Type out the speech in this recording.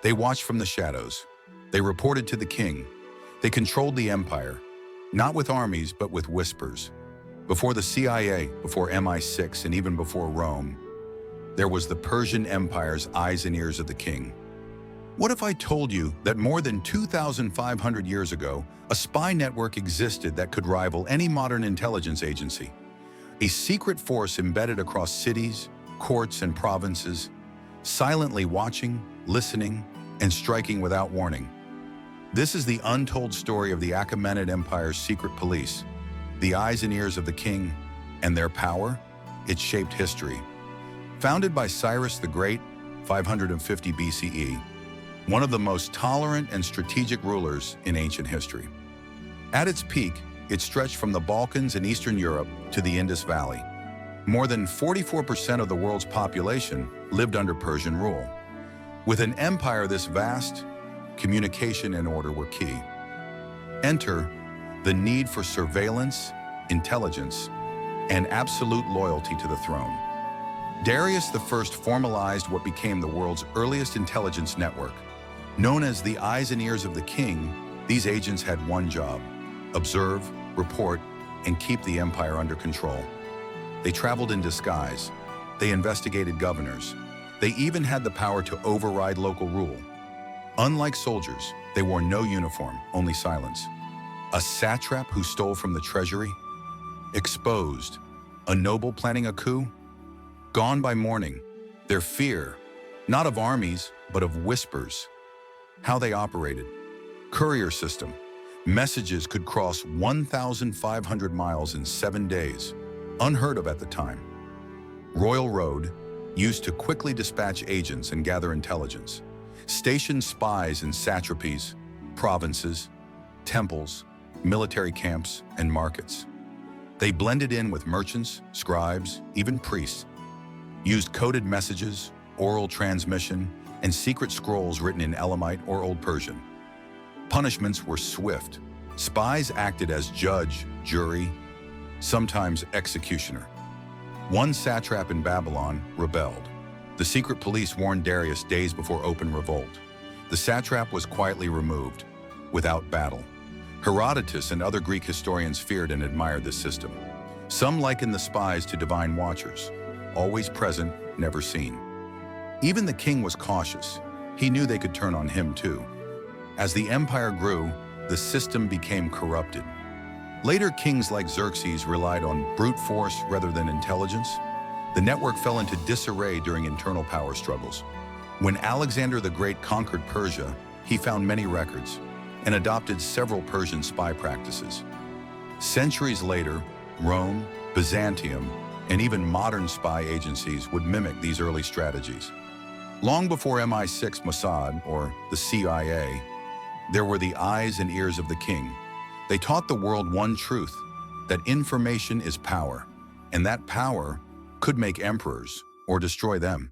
They watched from the shadows. They reported to the king. They controlled the empire, not with armies, but with whispers. Before the CIA, before MI6, and even before Rome, there was the Persian Empire's eyes and ears of the king. What if I told you that more than 2,500 years ago, a spy network existed that could rival any modern intelligence agency? A secret force embedded across cities, courts, and provinces, silently watching, listening, and striking without warning. This is the untold story of the Achaemenid Empire's secret police, the eyes and ears of the king, and their power. It shaped history. Founded by Cyrus the Great, 550 BCE, one of the most tolerant and strategic rulers in ancient history. At its peak, it stretched from the Balkans and Eastern Europe to the Indus Valley. More than 44% of the world's population lived under Persian rule. With an empire this vast, communication and order were key. Enter the need for surveillance, intelligence, and absolute loyalty to the throne. Darius I formalized what became the world's earliest intelligence network. Known as the eyes and ears of the king, these agents had one job: observe, report, and keep the empire under control. They traveled in disguise. They investigated governors. They even had the power to override local rule. Unlike soldiers, they wore no uniform, only silence. A satrap who stole from the treasury? Exposed. A noble planning a coup? Gone by morning. Their fear, not of armies, but of whispers. How they operated. Courier system. Messages could cross 1,500 miles in 7 days. Unheard of at the time. Royal Road, used to quickly dispatch agents and gather intelligence. Stationed spies in satrapies, provinces, temples, military camps, and markets. They blended in with merchants, scribes, even priests. Used coded messages, oral transmission, and secret scrolls written in Elamite or Old Persian. Punishments were swift. Spies acted as judge, jury, sometimes executioner. One satrap in Babylon rebelled. The secret police warned Darius days before open revolt. The satrap was quietly removed, without battle. Herodotus and other Greek historians feared and admired this system. Some likened the spies to divine watchers, always present, never seen. Even the king was cautious. He knew they could turn on him too. As the empire grew, the system became corrupted. Later kings like Xerxes relied on brute force rather than intelligence. The network fell into disarray during internal power struggles. When Alexander the Great conquered Persia, he found many records and adopted several Persian spy practices. Centuries later, Rome, Byzantium, and even modern spy agencies would mimic these early strategies. Long before MI6 Mossad, or the CIA, there were the eyes and ears of the king. They taught the world one truth, that information is power, and that power could make emperors or destroy them.